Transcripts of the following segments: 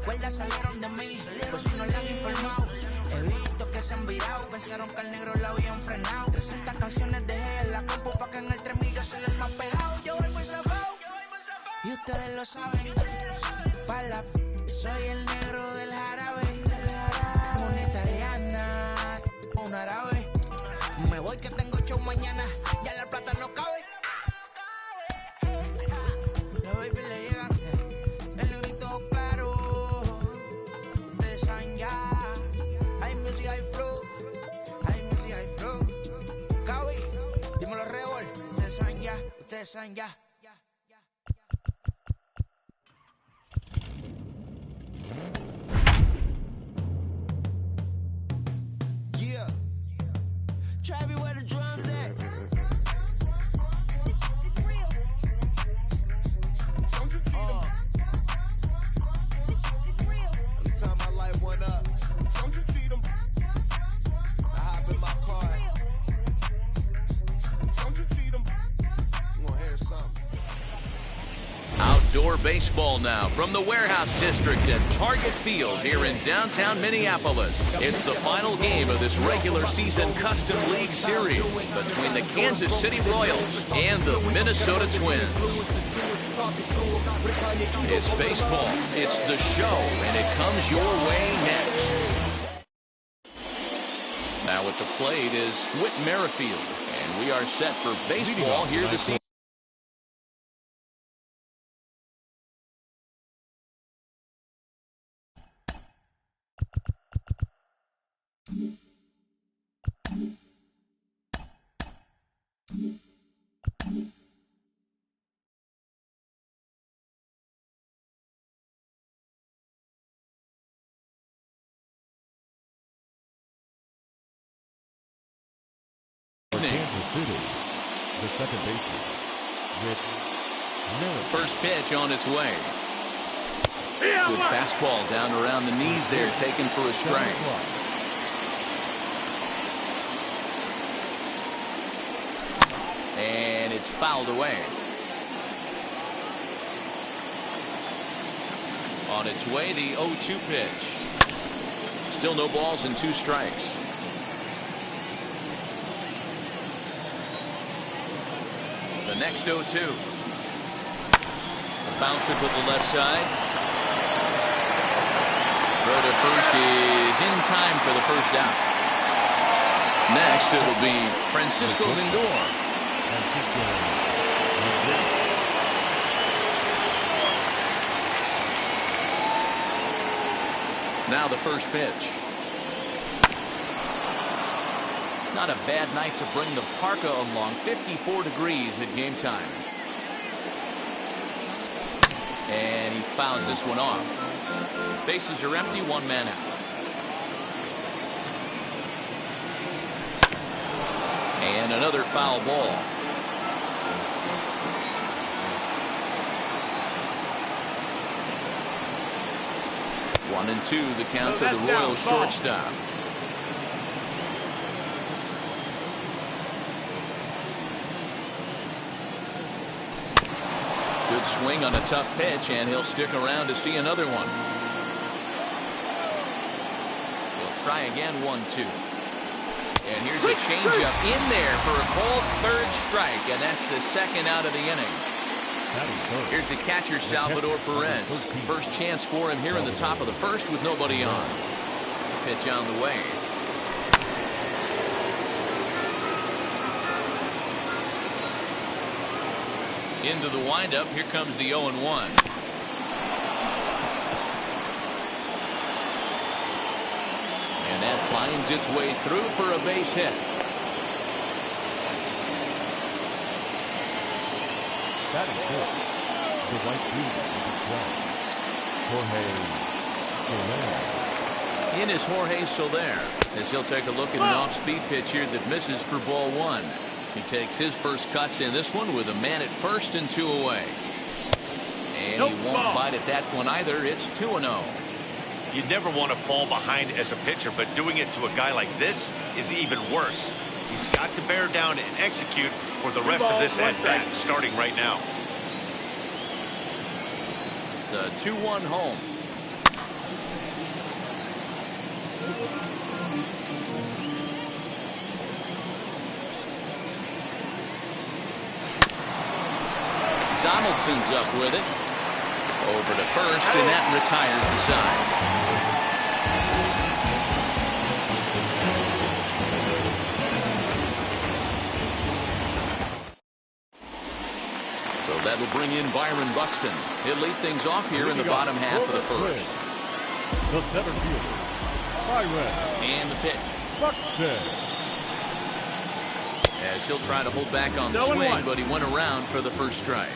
recuerdas salieron de mí, pues si no le han informado. He visto que se han virado, pensaron que al negro la habían frenado. 300 canciones dejé en la compu pa' que en el 3000 yo soy el más pegado. Yo voy muy zafado y ustedes lo saben. Pa' la soy el negro del jarabe. Una italiana, un árabe. Me voy que tengo show mañana, ya la plata no cabe. Los baby le llegan, el negrito claro. Ustedes saben ya. Hay music, hay flow. Hay music, hay flow. Cabi, dímelo Rebol. Ustedes saben ya, ustedes saben ya. Yeah. Travis, where the drums at? It's real. Don't you see them? It's real. Every time I light one up, don't you see them? I hop in my car. Don't you see them? You gonna hear something? Outdoor baseball now from the Warehouse District and Target Field here in downtown Minneapolis. It's the final game of this regular season Custom League Series between the Kansas City Royals and the Minnesota Twins. It's baseball, it's the show, and it comes your way next. Now at the plate is Whit Merrifield, and we are set for baseball here this evening. Kansas City, the second baseman, Whit Merrifield. First pitch on its way. Good fastball down around the knees there, taken for a strike. And it's fouled away. On its way, the 0-2 pitch. Still no balls and 2 strikes. The next 0-2. A bouncer to the left side. Throw to first is in time for the first out. Next, it'll be Francisco Lindor. Now the first pitch. Not a bad night to bring the parka along. 54 degrees at game time. And he fouls this one off. Bases are empty, 1 man out. And another foul ball. One and two, the count to the Royals shortstop. Good swing on a tough pitch, and he'll stick around to see another one. He'll try again, 1-2. And here's a changeup in there for a called third strike, and that's the second out of the inning. Here's the catcher, Salvador Perez. First chance for him here in the top of the first with nobody on. Pitch on the way. Into the windup. Here comes the 0-1. And that finds its way through for a base hit. That is good. The right fielder is 12. Jorge Soler. In is Jorge Soler, as he'll take a look at an off-speed pitch here that misses for ball 1. He takes his first cuts in this one with a man at first and 2 away. And he won't bite at that one either. It's 2-0. You never want to fall behind as a pitcher, but doing it to a guy like this is even worse. He's got to bear down and execute for the rest of this at-bat, starting right now. The 2-1 home. Donaldson's up with it. Over to first, and that retires the side. So that'll bring in Byron Buxton. He'll lead things off here in the bottom half of the first. The center fielder, Byron. And the pitch. Buxton. As he'll try to hold back on the swing, but he went around for the first strike.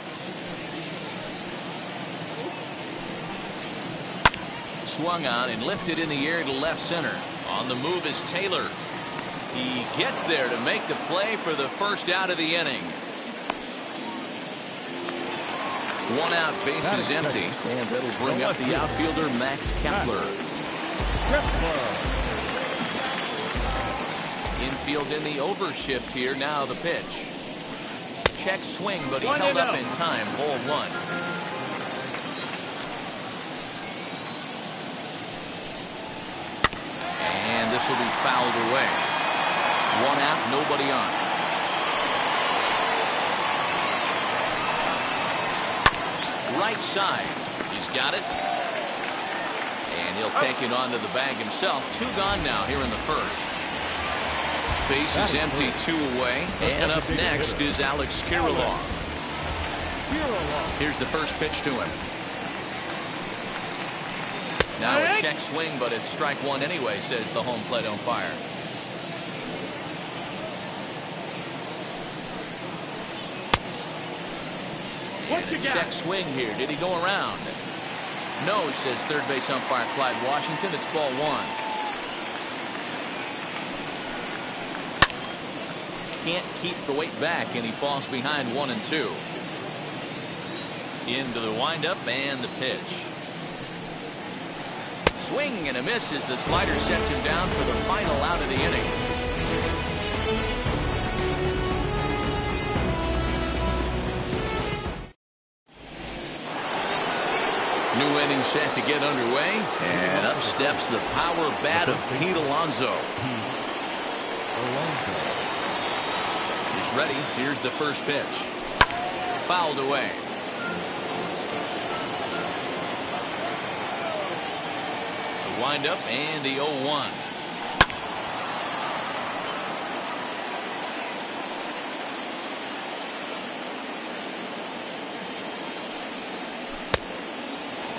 Swung on and lifted in the air to left center. On the move is Taylor. He gets there to make the play for the first out of the inning. One out, bases empty, and that'll bring up the outfielder Max Kepler. Infield in the overshift here. Now the pitch. Check swing, but he held up in time. Ball one. And this will be fouled away. One out, nobody on. Right side. He's got it. And he'll take it onto the bag himself. Two gone now here in the first. Base is empty, two away. And up next is Alex Kirilloff. Here's the first pitch to him. Now a check swing, but it's strike one anyway, says the home plate umpire. Check swing here. Did he go around? No, says third base umpire Clyde Washington. It's ball one. Can't keep the weight back, and he falls behind 1-2. Into the windup and the pitch. Swing and a miss as the slider sets him down for the final out of the inning. New inning set to get underway, and up steps the power bat of Pete Alonso. He's ready. Here's the first pitch. Fouled away. The windup and the 0-1.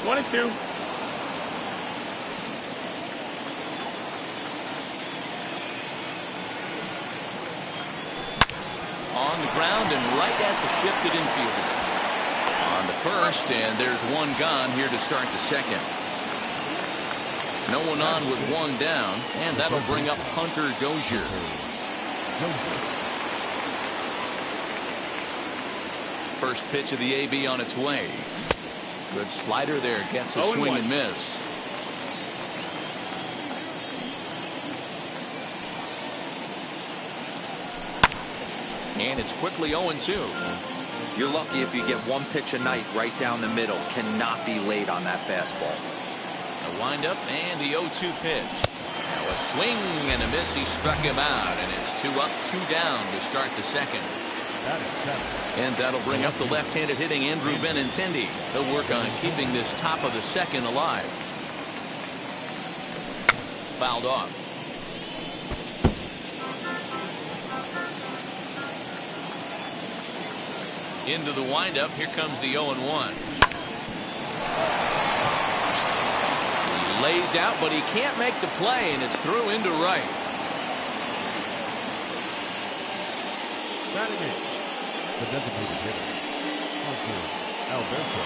One and two. On the ground and right at the shifted infielders. On the first, and there's one gone here to start the second. No one on with one down, and that'll bring up Hunter Dozier. First pitch of the AB on its way. Good slider there, gets a swing and miss. And it's quickly 0-2. You're lucky if you get one pitch a night right down the middle. Cannot be late on that fastball. A windup and the 0-2 pitch. Now a swing and a miss. He struck him out, and it's 2 up, 2 down to start the second. And that'll bring up the left-handed hitting Andrew Benintendi. He'll work on keeping this top of the second alive. Fouled off. Into the windup. Here comes the 0-1. He lays out, but he can't make the play, and it's through into right. The designated hitter, Alberto.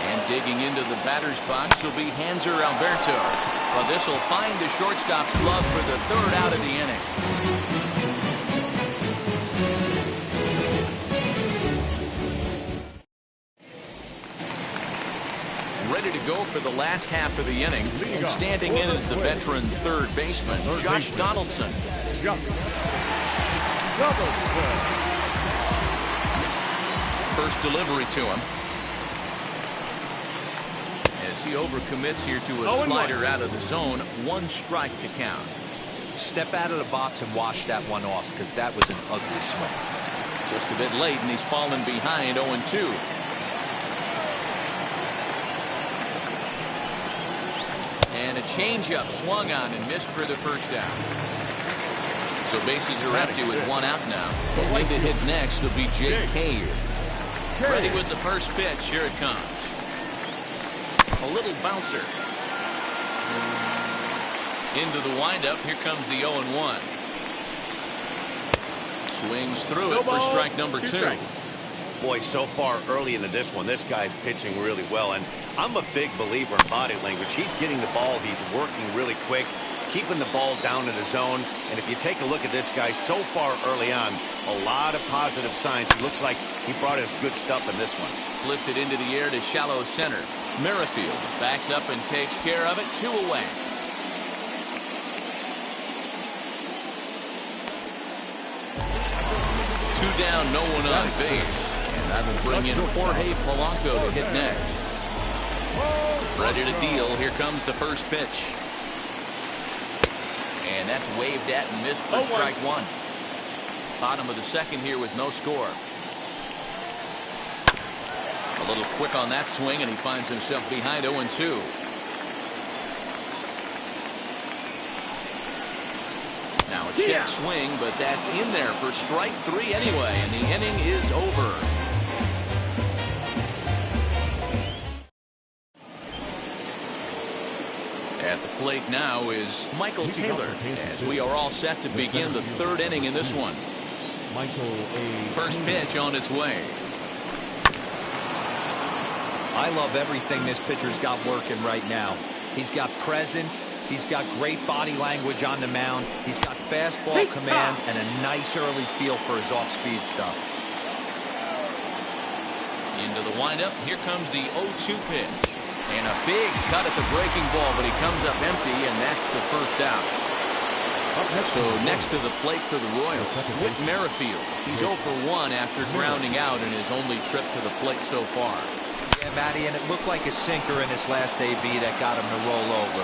And digging into the batter's box will be Hanser Alberto. But this will find the shortstop's glove for the third out of the inning. Ready to go for the last half of the inning. And standing in is the veteran third baseman, Josh Donaldson. First delivery to him. As As he overcommits here to a slider out of the zone. 1 strike to count. Step out of the box and wash that one off, because that was an ugly swing. Just a bit late, and he's fallen behind 0-2. And a changeup swung on and missed for the first out. So bases are empty with 1 out now. Going to hit next will be Jake Cave. Ready with the first pitch. Here it comes. A little bouncer. Into the windup. Here comes the 0-1. Swings through it for strike number 2. Boy, so far early into this one, this guy's pitching really well. And I'm a big believer in body language. He's getting the ball. He's working really quick, keeping the ball down in the zone. And if you take a look at this guy so far early on, a lot of positive signs. He looks like he brought his good stuff in this one. Lifted into the air to shallow center. Merrifield backs up and takes care of it. 2 away. Two down, no one on base. And that will bring in Jorge Polanco to hit next. Ready to deal. Here comes the first pitch. And that's waved at and missed for strike 1. Bottom of the second here with no score. A little quick on that swing, and he finds himself behind 0-2. Now a check swing, but that's in there for strike 3 anyway, and the inning is over. At the plate now is Michael Taylor, as we are all set to begin the 3rd inning in this one. First pitch on its way. I love everything this pitcher's got working right now. He's got presence. He's got great body language on the mound. He's got fastball command and a nice early feel for his off-speed stuff. Into the windup. Here comes the 0-2 pitch. And a big cut at the breaking ball, but he comes up empty, and that's the first out. So next to the plate for the Royals, Whit Merrifield. He's 0 for 1 after grounding out in his only trip to the plate so far. Yeah, Matty, and it looked like a sinker in his last AB that got him to roll over.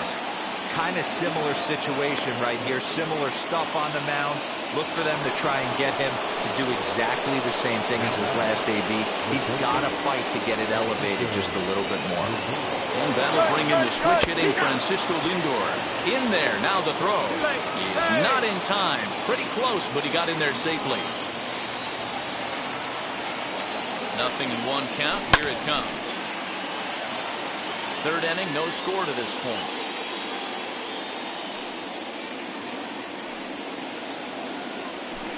Kind of similar situation right here. Similar stuff on the mound. Look for them to try and get him to do exactly the same thing as his last AB. He's got to fight to get it elevated just a little bit more. And that'll bring in the switch hitting Francisco Lindor. In there, now the throw. He is not in time. Pretty close, but he got in there safely. 0-1 count. Here it comes. 3rd inning, no score to this point.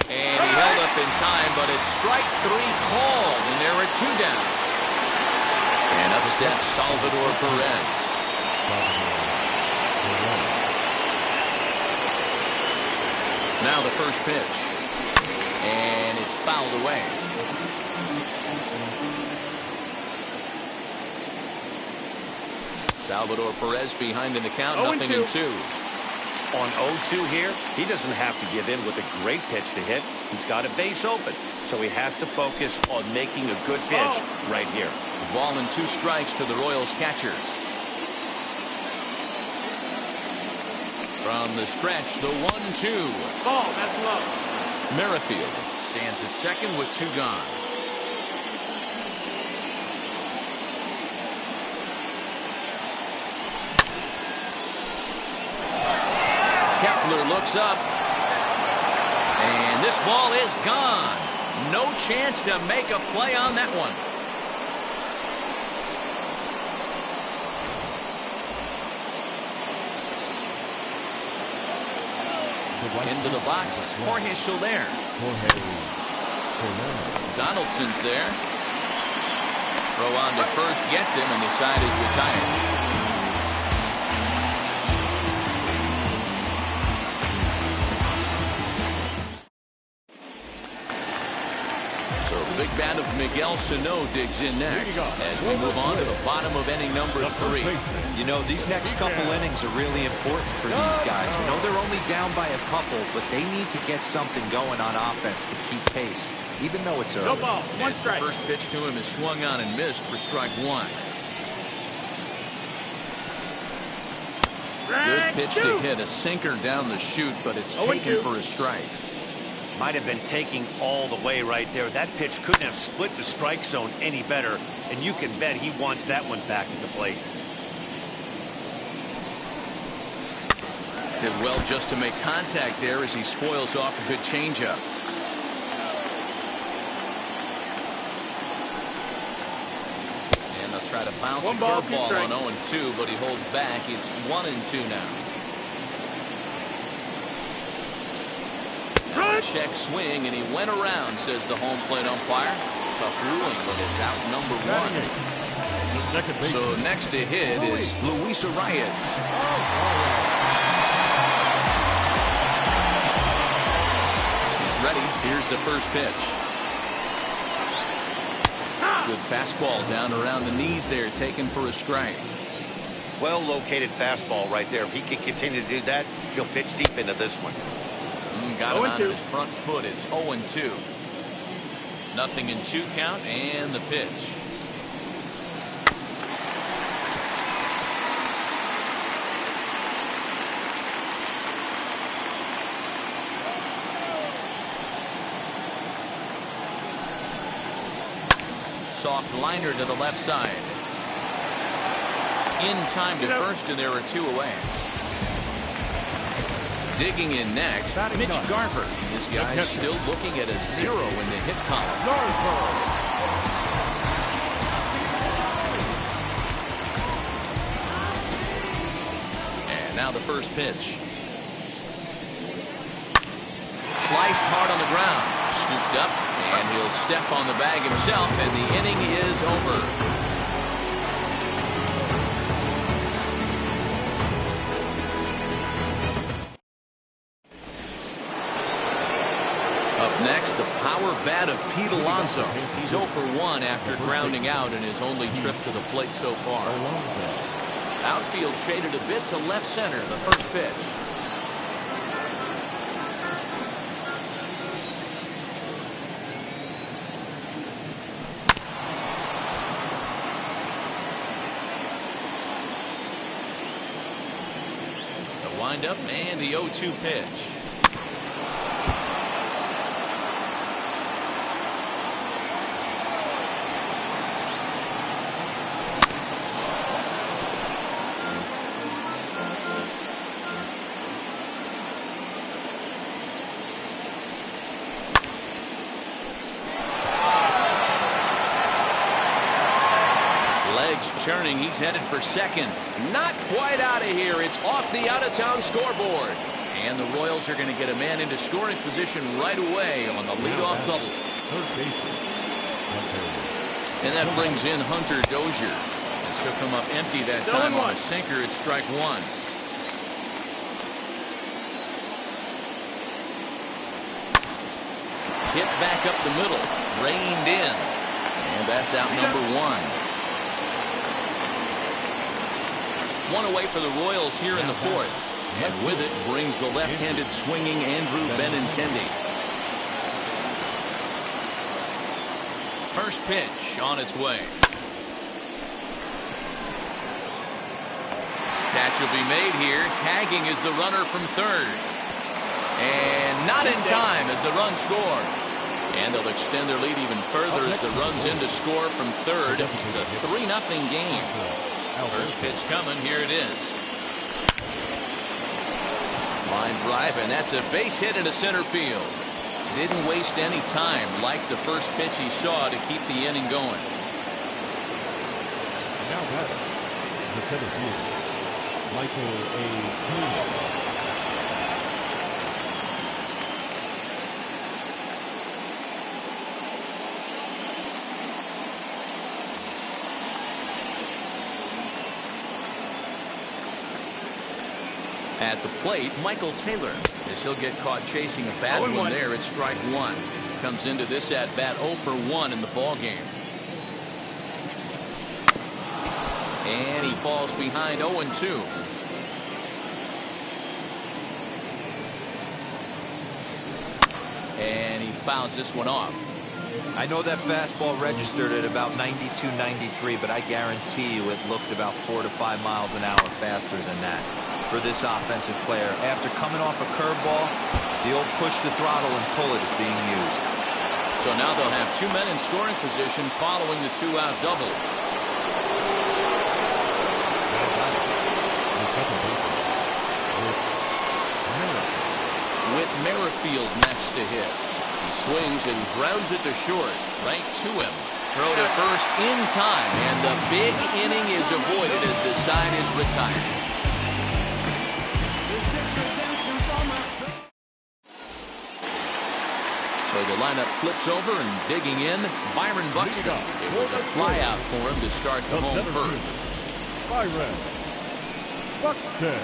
And he held up in time, but it's strike 3 called, and there are 2 down. And up steps Salvador Perez. Now the first pitch. And it's fouled away. Salvador Perez behind in the count, 0-2. On 0-2 here, he doesn't have to give in with a great pitch to hit. He's got a base open, so he has to focus on making a good pitch right here. The ball and 2 strikes to the Royals catcher. From the stretch, the 1-2. Ball, that's low. Merrifield stands at second with 2 gone. Kepler looks up, and this ball is gone. No chance to make a play on that one. Into the box, Jorge Soler. Donaldson's there. Throw on to first gets him, and the side is retired. Big bat of Miguel Sano digs in next as we move on to the bottom of inning number 3. You know, these next couple innings are really important for these guys. I know they're only down by a couple, but they need to get something going on offense to keep pace, even though it's early. No ball, 1 strike. The first pitch to him is swung on and missed for strike 1. pitch to hit, a sinker down the chute, but it's taken for a strike. Might have been taking all the way right there. That pitch couldn't have split the strike zone any better, and you can bet he wants that one back at the plate. Did well just to make contact there as he spoils off a good changeup. And they'll try to bounce a curveball on 0-2, but he holds back. It's 1-2 now. Check swing, and he went around, says the home plate umpire. Tough ruling, but it's out number 1. So next to hit is Luis Arias. He's ready. Here's the first pitch. Good fastball down around the knees there, taken for a strike. Well located fastball right there. If he can continue to do that, he'll pitch deep into this one. Got it on his front foot. It's 0-2. 0-2 count, and the pitch. Soft liner to the left side. In time to first, and there are 2 away. Digging in next, Mitch Garver. This guy's still looking at a 0 in the hit column. And now the first pitch. Sliced hard on the ground. Scooped up, and he'll step on the bag himself, and the inning is over. Next, the power bat of Pete Alonso. He's 0 for 1 after grounding out in his only trip to the plate so far. Outfield shaded a bit to left center, the first pitch. The windup and the 0-2 pitch. Churning, he's headed for second. Not quite out of here. It's off the out-of-town scoreboard. And the Royals are going to get a man into scoring position right away on the leadoff double. And that brings in Hunter Dozier. This will come up empty that time on a sinker. It's strike 1. Hit back up the middle. Reined in. And that's out number 1. 1 away for the Royals here in the 4th. And with it brings the left-handed swinging Andrew Benintendi. First pitch on its way. Catch will be made here. Tagging is the runner from third. And not in time as the run scores. And they'll extend their lead even further as the run's in to score from third. It's a 3-0 game. First pitch coming. Here it is. Line drive, and that's a base hit into center field. Didn't waste any time, like the first pitch he saw, to keep the inning going. Now batting, the center fielder, Michael A. Taylor. At the plate, Michael Taylor, as he'll get caught chasing a bad one there. It's strike 1. Comes into this at bat 0 for 1 in the ball game. And he falls behind 0-2. And he fouls this one off. I know that fastball registered at about 92, 93, but I guarantee you it looked about 4 to 5 miles an hour faster than that. for this offensive player. After coming off a curveball, the old push the throttle and pull it is being used. So now they'll have 2 men in scoring position following the 2-out double. With Merrifield next to hit. He swings and grounds it to short. Right to him. Throw to first in time, and the big inning is avoided as the side is retired. So the lineup flips over and digging in, Byron Buxton. It was a flyout for him to start the home first. Byron Buxton.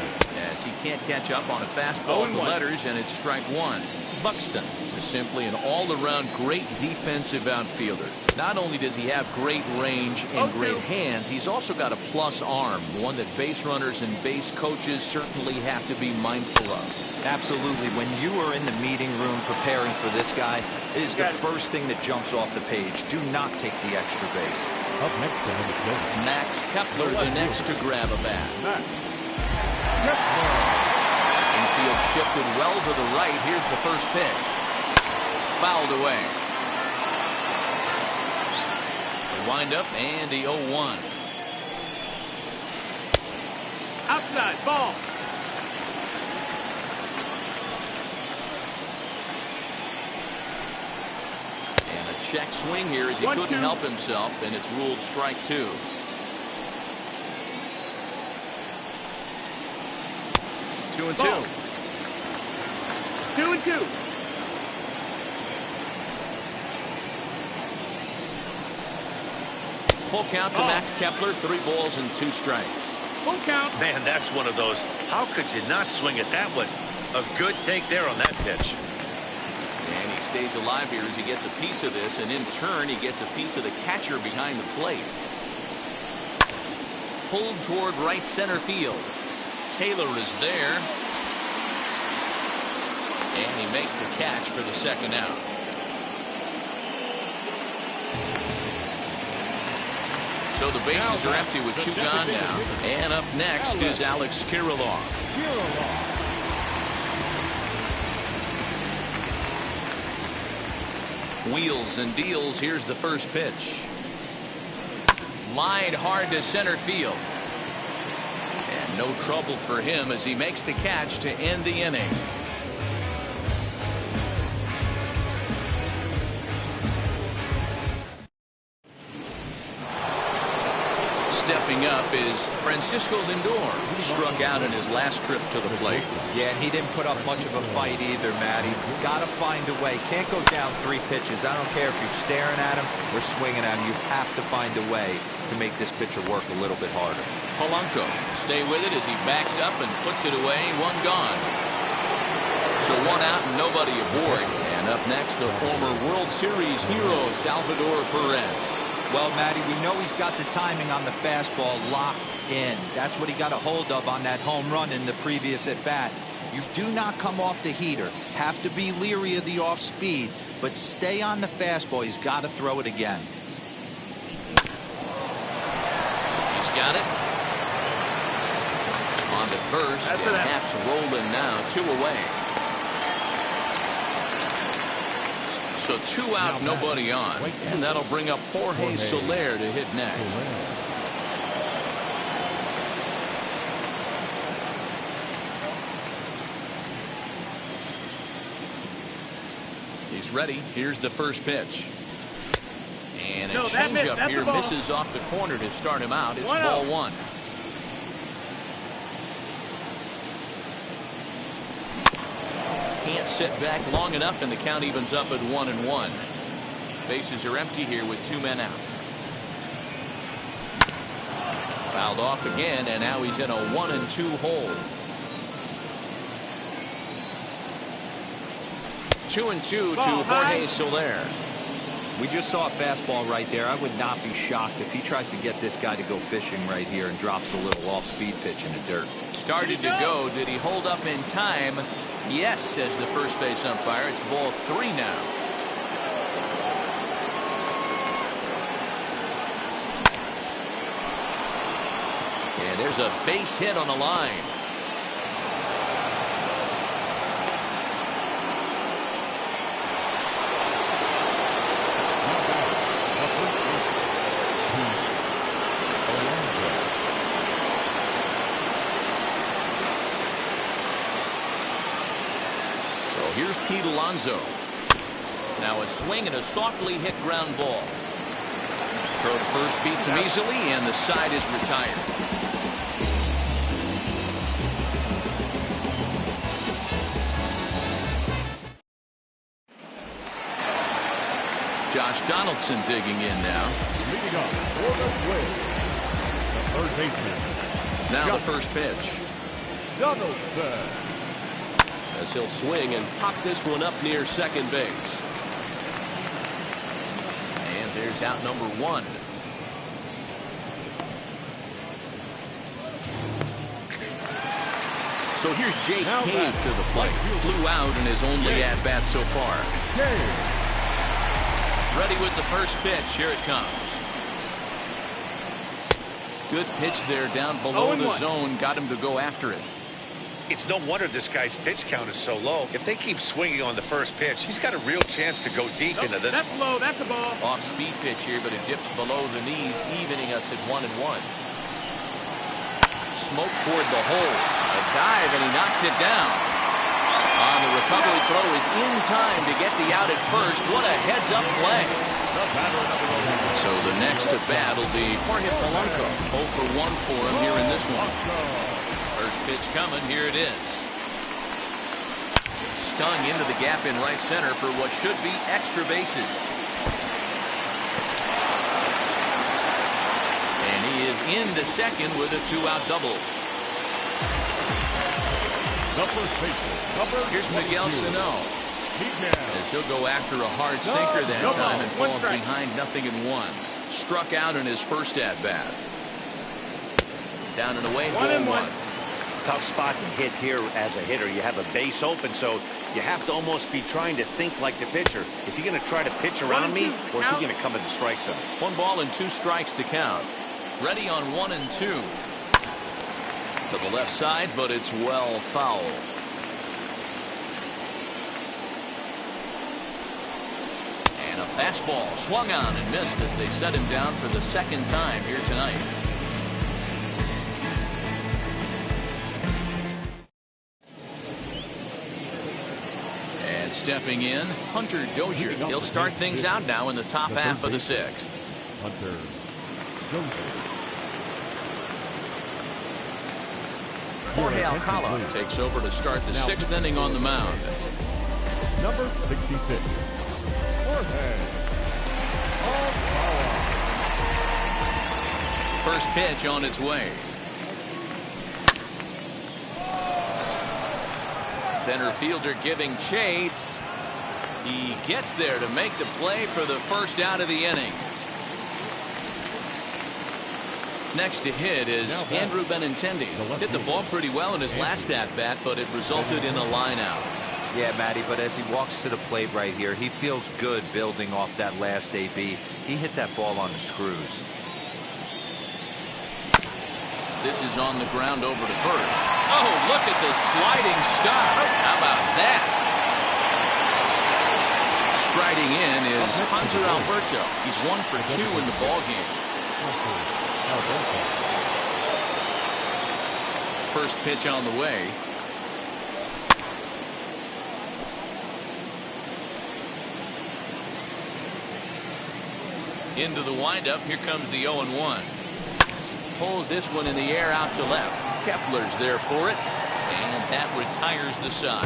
As he can't catch up on a fastball at the letters, and it's strike one. Buxton is simply an all-around great defensive outfielder. Not only does he have great range and great hands, he's also got a plus arm, one that base runners and base coaches certainly have to be mindful of. Absolutely. When you are in the meeting room preparing for this guy, it is the first thing that jumps off the page. Do not take the extra base. Up next to him, Max Kepler, the next to grab a bat. Max Kepler. Infield shifted well to the right. Here's the first pitch. Fouled away. The windup and the 0-1. Outside ball. And a check swing here as he couldn't help himself, and it's ruled strike two. Two and two. 2-2. Full count to Max Kepler, 3 balls and 2 strikes. Full count. Man, that's one of those. How could you not swing at that one? A good take there on that pitch. And he stays alive here as he gets a piece of this, and in turn he gets a piece of the catcher behind the plate. Pulled toward right center field. Taylor is there. And he makes the catch for the second out. So the bases are empty with 2 gone now. And up next is Alex Kirilloff. Wheels and deals. Here's the first pitch. Lined hard to center field. And no trouble for him as he makes the catch to end the inning. Stepping up is Francisco Lindor, who struck out in his last trip to the plate. Yeah, and he didn't put up much of a fight either, Matty. Got to find a way. Can't go down 3 pitches. I don't care if you're staring at him or swinging at him. You have to find a way to make this pitcher work a little bit harder. Polanco stay with it as he backs up and puts it away. 1 gone. So 1 out and nobody aboard. And up next, the former World Series hero, Salvador Perez. Well, Matty, we know he's got the timing on the fastball locked in. That's what he got a hold of on that home run in the previous at-bat. You do not come off the heater. Have to be leery of the off-speed, but stay on the fastball. He's got to throw it again. He's got it. On to first, and Haps rolling now, 2 away. So 2 out, nobody on. And that'll bring up Jorge Soler to hit next. He's ready. Here's the first pitch. And a changeup here misses off the corner to start him out. It's ball 1. Can't sit back long enough, and the count evens up at 1-1. Bases are empty here with 2 men out. Fouled off again, and now he's in a 1-2 hole. 2-2 to Jorge Soler. We just saw a fastball right there. I would not be shocked if he tries to get this guy to go fishing right here and drops a little off-speed pitch in the dirt. Started to go. Did he hold up in time? Yes, says the first base umpire. It's ball 3 now. And there's a base hit on the line. Here's Pete Alonso. Now a swing and a softly hit ground ball. Throw to first beats him easily, and the side is retired. Josh Donaldson digging in now. Leading up for the win, the third baseman. Now the first pitch. Donaldson. As he'll swing and pop this one up near second base. And there's out number one. So here's Jake Cave to the plate. Flew out in his only at-bat so far. Ready with the first pitch. Here it comes. Good pitch there down below the zone. Got him to go after it. It's no wonder this guy's pitch count is so low. If they keep swinging on the first pitch, he's got a real chance to go deep into this. That's low. That's the ball. Off-speed pitch here, but it dips below the knees, evening us at 1-1. Smoke toward the hole. A dive, and he knocks it down. On the recovery throw is in time to get the out at first. What a heads-up play. So the next to bat will be Jorge Polanco. 0 for 1 for him here in this one. First pitch coming. Here it is. Stung into the gap in right center for what should be extra bases. And he is into second with a 2-out double. Here's Miguel Sano. As he'll go after a hard sinker that time and falls behind 0-1. Struck out in his first at-bat. Down and away, ball one. Tough spot to hit here as a hitter. You have a base open, so you have to almost be trying to think like the pitcher. Is he going to try to pitch around me, or is he going to come in the strike zone? 1 ball and 2 strikes to count. Ready on 1-2. To the left side, but it's well foul. And a fastball swung on and missed as they set him down for the second time here tonight. And stepping in, Hunter Dozier. He'll start things out now in the top half of the 6th. Hunter Dozier. Jorge Alcala takes over to start the 6th inning on the mound. Number 66, Jorge Alcala. First pitch on its way. Center fielder giving chase. He gets there to make the play for the first out of the inning. Next to hit is Andrew Benintendi. Hit the ball pretty well in his last at-bat, but it resulted in a line-out. Yeah, Matty, but as he walks to the plate right here, he feels good building off that last AB. He hit that ball on the screws. This is on the ground over to first. Oh, look at the sliding stop. How about that? Striding in is Hanser Alberto. He's 1 for 2 in the ballgame. First pitch on the way. Into the windup. Here comes the 0-1. Pulls this one in the air out to left. Kepler's there for it, and that retires the side.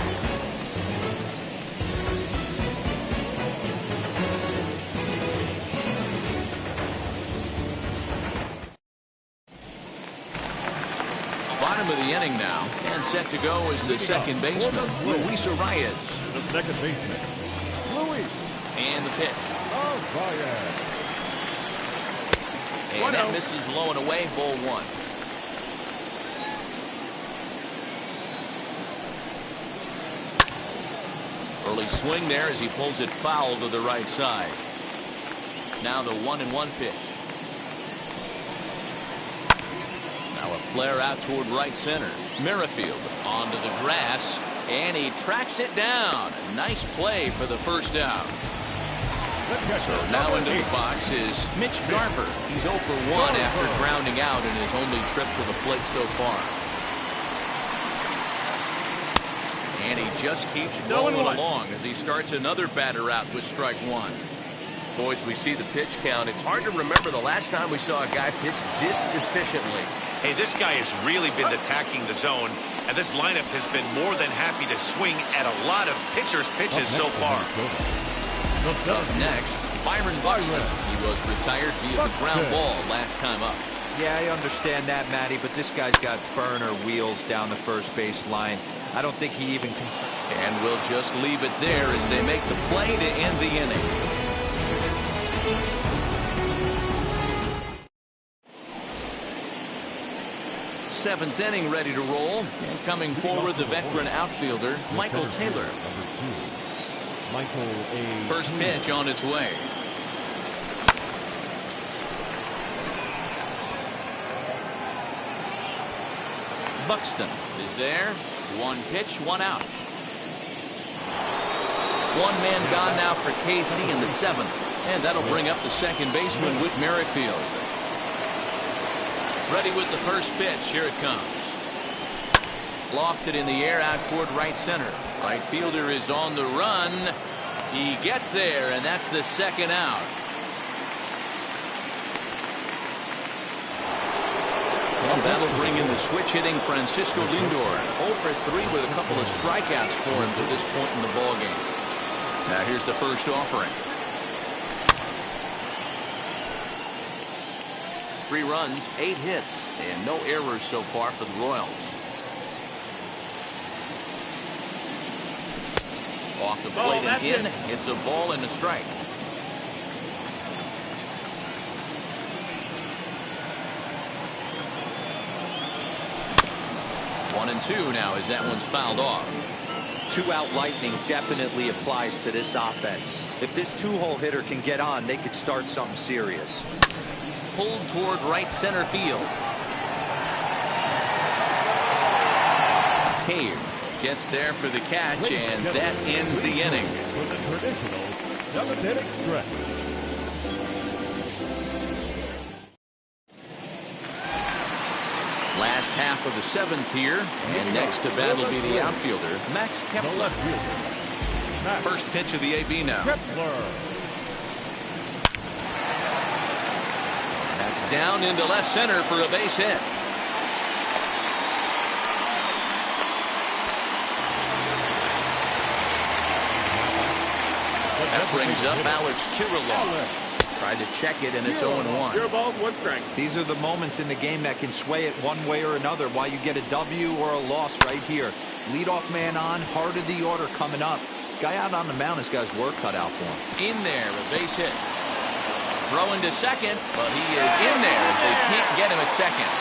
Bottom of the inning now, and set to go is the second baseman, Luis Arias. The second baseman, Luis. And the pitch. Arias. And that misses low and away, ball 1. Early swing there as he pulls it foul to the right side. Now the 1-1 pitch. Now a flare out toward right center. Merrifield onto the grass, and he tracks it down. Nice play for the first out. So now into the box is Mitch Garver. He's 0 for 1 after grounding out in his only trip to the plate so far. And he just keeps rolling along as he starts another batter out with strike one. Boys, we see the pitch count. It's hard to remember the last time we saw a guy pitch this efficiently. Hey, this guy has really been attacking the zone, and this lineup has been more than happy to swing at a lot of pitchers' pitches so far. Up next, Byron Buxton. He was retired via the ground ball last time up. Yeah, I understand that, Matty, but this guy's got burner wheels down the first base line. I don't think he even can. And we'll just leave it there as they make the play to end the inning. Seventh inning ready to roll. And coming forward, the veteran outfielder, Michael Taylor. First pitch on its way. Buxton is there. One pitch, one out. One man gone now for KC in the seventh. And that'll bring up the second baseman, Whit Merrifield. Ready with the first pitch. Here it comes. Lofted in the air out toward right center. Right fielder is on the run. He gets there, and that's the second out. And that'll bring in the switch-hitting Francisco Lindor. 0 for 3 with a couple of strikeouts for him to this point in the ballgame. Now here's the first offering. 3 runs, 8 hits, and no errors so far for the Royals. Off the plate and in. It's a ball and a strike. One and two now as that one's fouled off. 2-out lightning definitely applies to this offense. If this 2-hole hitter can get on, they could start something serious. Pulled toward right center field. Cave gets there for the catch, and that ends the inning. For the traditional 7th-inning stretch. Last half of the 7th here, and next to bat will be the outfielder, Max Kepler. First pitch of the AB now. That's down into left center for a base hit. That brings up Alex Kirilloff. Tried to check it, and it's 0-1. 0 balls, 1 strike. These are the moments in the game that can sway it one way or another, why you get a W or a loss right here. Leadoff man on, heart of the order coming up. Guy out on the mound has got his work cut out for him. In there, a base hit. Throwing to second, but he is in there if they can't get him at second.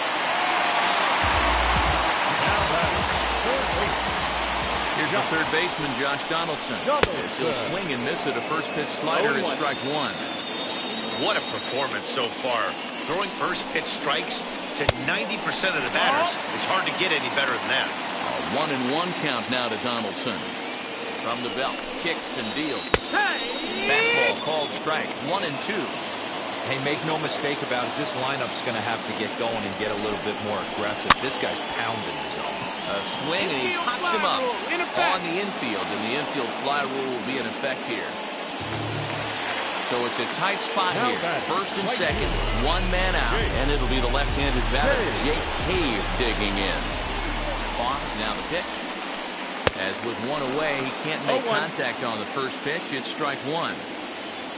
Here's the third baseman, Josh Donaldson. As he'll swing and miss at a first pitch slider at strike one. What a performance so far. Throwing first pitch strikes to 90% of the batters. It's hard to get any better than that. A 1-1 count now to Donaldson. From the belt, kicks and deals. Fastball called strike. 1-2. Hey, make no mistake about it. This lineup's going to have to get going and get a little bit more aggressive. This guy's pounding the zone. A swing, and he pops him up on the infield, and the infield fly rule will be in effect here. So it's a tight spot here. First and second, one man out, and it'll be the left-handed batter, Jake Cave, digging in. Fox now the pitch. As with one away, he can't make contact on the first pitch. It's strike one.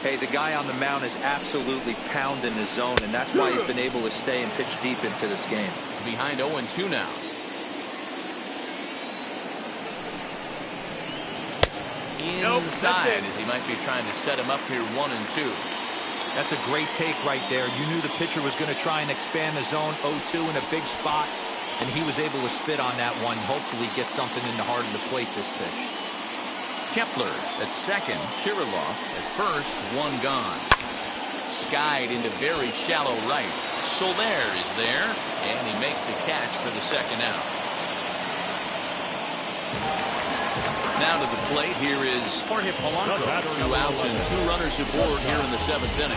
Hey, the guy on the mound is absolutely pounding the zone, and that's why he's been able to stay and pitch deep into this game. Behind 0-2 now. Inside, as he might be trying to set him up here 1-2. That's a great take right there. You knew the pitcher was going to try and expand the zone. 0-2 in a big spot, and he was able to spit on that one. Hopefully get something in the heart of the plate this pitch. Kepler at second. Kirilloff at first. One gone. Skied into very shallow right. Soler is there, and he makes the catch for the second out. Now to the plate, here is Jorge Polanco. 2 outs and 2 runners aboard here in the 7th inning.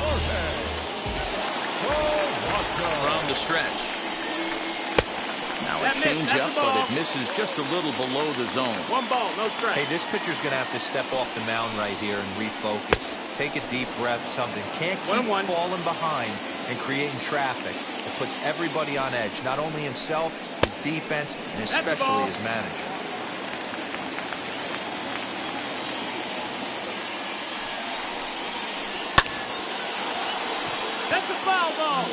From the stretch. Now Now a changeup, but it misses just a little below the zone. 1 ball, no strike. Hey, this pitcher's going to have to step off the mound right here and refocus. Take a deep breath, something. Can't keep falling behind and creating traffic. It puts everybody on edge, not only himself, his defense, and especially his manager. That's a foul ball.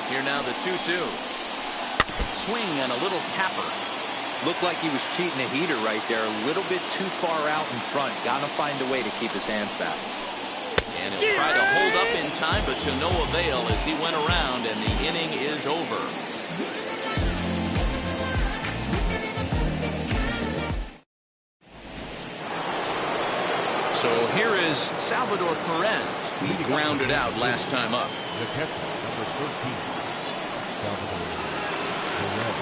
Here now the 2-2. Swing and a little tapper. Looked like he was cheating a heater right there. A little bit too far out in front. Got to find a way to keep his hands back. And he'll try to hold up in time, but to no avail as he went around, and the inning is over. So here is Salvador Perez. He grounded out last time up. The catcher, number 13, Salvador Perez.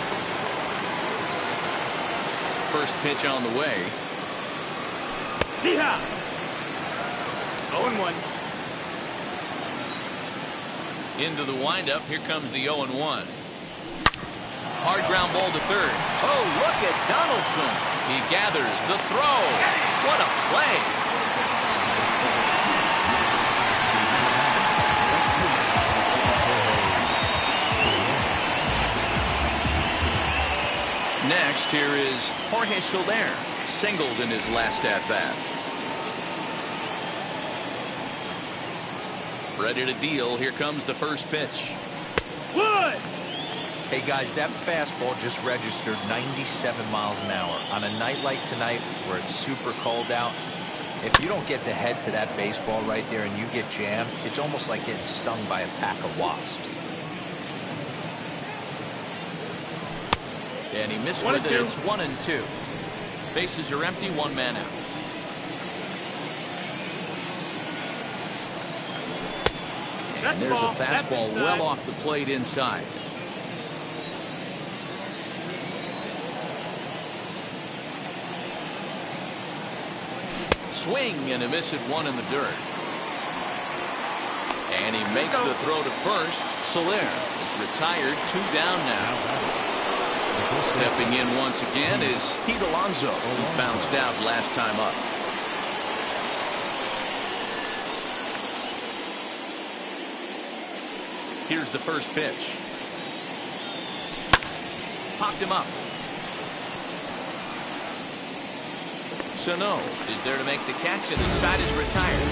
First pitch on the way. Yeehaw. 0-1. Into the windup. Here comes the 0-1. Hard ground ball to third. Oh, look at Donaldson. He gathers the throw. What a play. Next, here is Jorge Soler, singled in his last at-bat. Ready to deal. Here comes the first pitch. Wood. Hey, guys, that fastball just registered 97 miles an hour. On a night like tonight where it's super cold out, if you don't get to head to that baseball right there and you get jammed, it's almost like getting stung by a pack of wasps. And he missed with it. It's 1-2. Bases are empty, 1 man out. And there's a fastball well off the plate inside. Swing and a miss at 1 in the dirt. And he makes the throw to first. Soler is retired, 2 down now. Stepping in once again is Pete Alonso, who bounced out last time up. Here's the first pitch. Popped him up. Sano is there to make the catch, and the side is retired.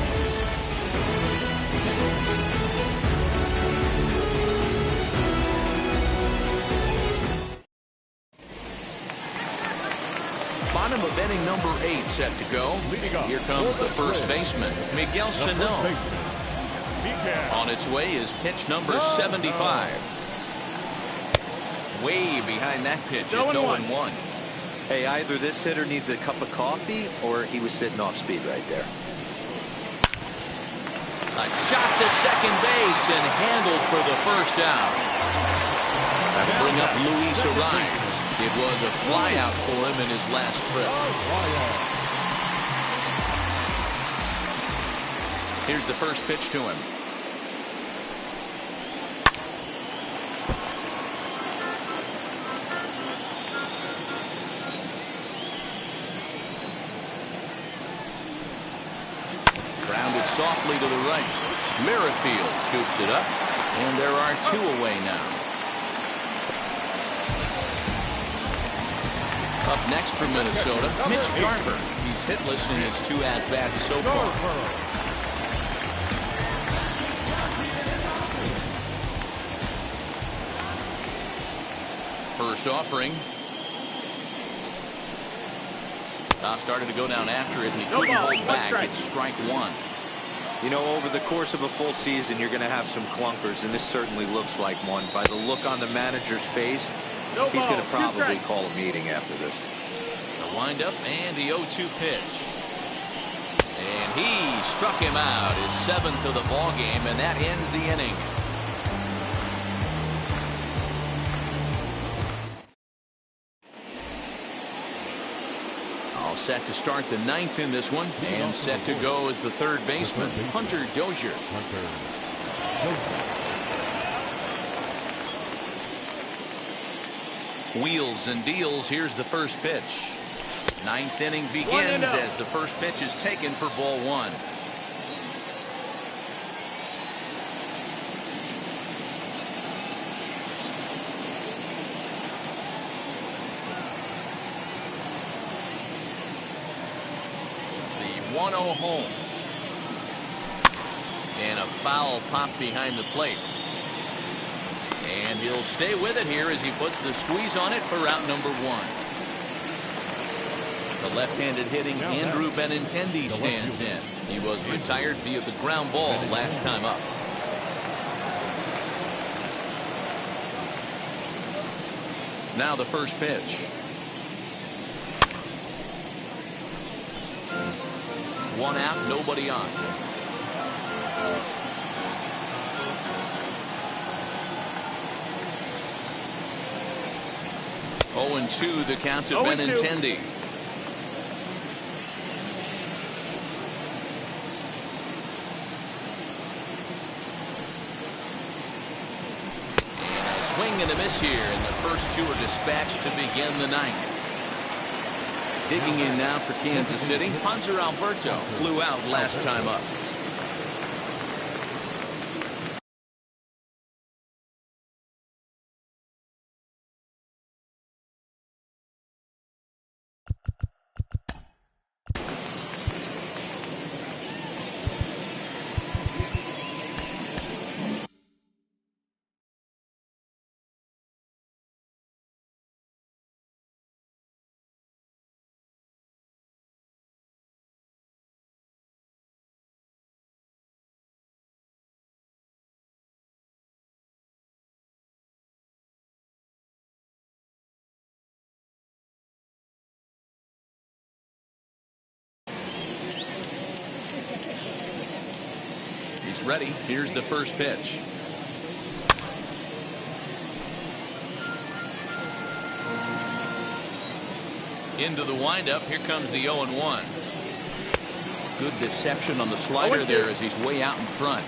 Bottom of inning number 8 set to go. Here comes the first baseman, Miguel Sano. On its way is pitch number 75. Way behind that pitch. It's 0-1. Hey, either this hitter needs a cup of coffee or he was sitting off speed right there. A shot to second base and handled for the first out. That'll bring up Luis Arias. It was a flyout for him in his last trip. Here's the first pitch to him. Grounded softly to the right. Merrifield scoops it up, and there are 2 away now. Up next for Minnesota, Mitch Garver. He's hitless in his 2 at-bats so far. First offering. Started to go down after it, and he couldn't hold back. It's strike 1. You know, over the course of a full season, you're going to have some clunkers, and this certainly looks like one. By the look on the manager's face, he's going to probably call a meeting after this. The windup and the 0-2 pitch. And he struck him out, his 7th of the ball game, and that ends the inning. All set to start the 9th in this one, and set to go as the third baseman, Hunter Dozier. Wheels and deals. Here's the first pitch. Ninth inning begins as the first pitch is taken for ball one. The 1-0 home. And a foul pop behind the plate. And he'll stay with it here as he puts the squeeze on it for out number one. The left-handed hitting Andrew Benintendi stands in. He was retired via the ground ball last time up. Now the first pitch. One out, nobody on. Oh, and 2 the count to Benintendi. And a swing and a miss here, and the first 2 are dispatched to begin the ninth. Digging in now for Kansas City, Hunter Alberto flew out last time up. He's ready. Here's the first pitch. Into the windup. Here comes the 0-1. Good deception on the slider there as he's way out in front.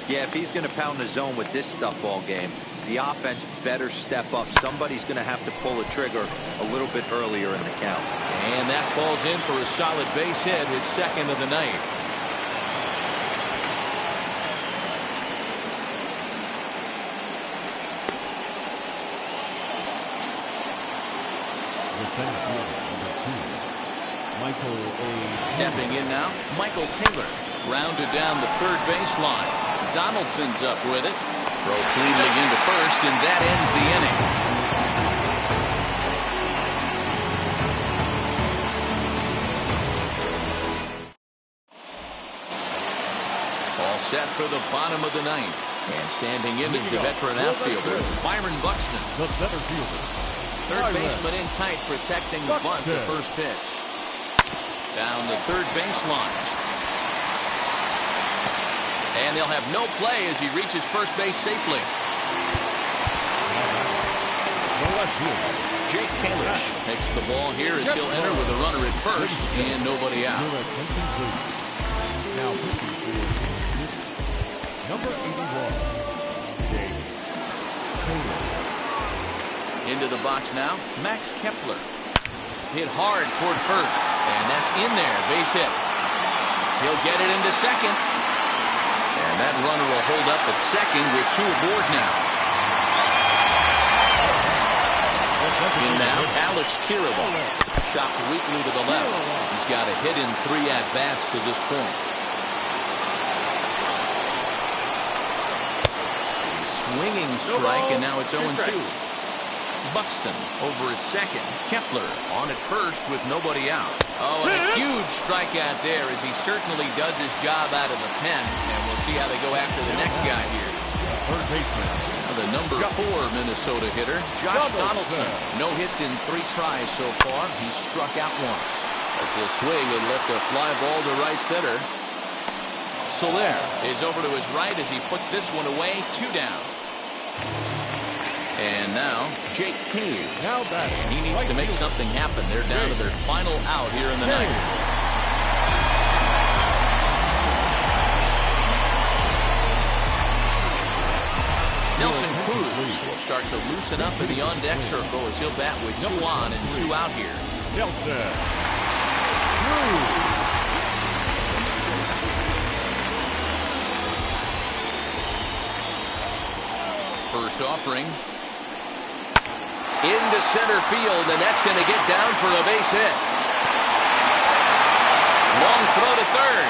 Yeah, if he's going to pound the zone with this stuff all game, the offense better step up. Somebody's going to have to pull a trigger a little bit earlier in the count. And that falls in for a solid base hit, his second of the night. Stepping in now, Michael Taylor. Grounded down the third baseline. Donaldson's up with it. Throw cleanly into first, and that ends the inning. All set for the bottom of the ninth. And standing in is the veteran outfielder, Byron Buxton. The center fielder. Third baseman in tight, protecting the bunt, the first pitch. Down the third baseline. And they'll have no play as he reaches first base safely. Jake Kalish takes the ball here as he'll enter with a runner at first and nobody out. Now number 81, Jake Kalish. Into the box now, Max Kepler. Hit hard toward first, and that's in there, base hit. He'll get it into second, and that runner will hold up at second with 2 aboard now. In now, Alex Kirilov, chopped weakly to the left. He's got a hit in 3 at-bats to this point. Swinging strike, and now it's 0-2. Buxton over at second. Kepler on at first with nobody out. Oh, and a huge strikeout there as he certainly does his job out of the pen. And we'll see how they go after the next guy here. Third baseman. Now the number 4 Minnesota hitter, Josh Donaldson. No hits in 3 tries so far. He's struck out once. As he'll swing and lift a fly ball to right center. Soler is over to his right as he puts this one away. 2 down. And now, Jake Cave. Now that he needs to make something happen. They're down to their final out here in the ninth. Nelson Cruz will start to loosen up in the on-deck circle as he'll bat with 2 on and 2 out here. Nelson Cruz. First offering. Into center field, and that's going to get down for a base hit. Long throw to third.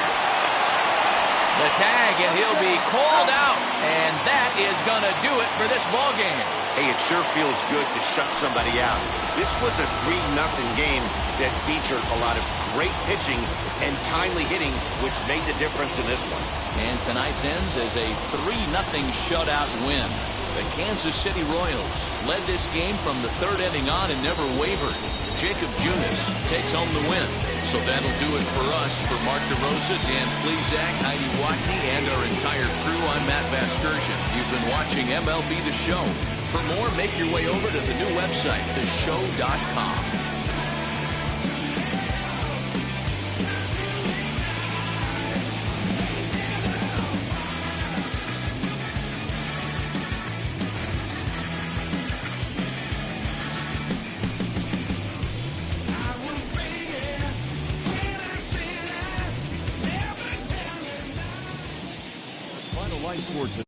The tag, and he'll be called out, and that is going to do it for this ballgame. Hey, it sure feels good to shut somebody out. This was a 3-0 game that featured a lot of great pitching and timely hitting, which made the difference in this one. And tonight's ends as a 3-0 shutout win. The Kansas City Royals led this game from the 3rd inning on and never wavered. Jacob Junis takes home the win. So that'll do it for us. For Mark DeRosa, Dan Plesac, Heidi Watney, and our entire crew, I'm Matt Vasgersian. You've been watching MLB The Show. For more, make your way over to the new website, theshow.com. Final line sports.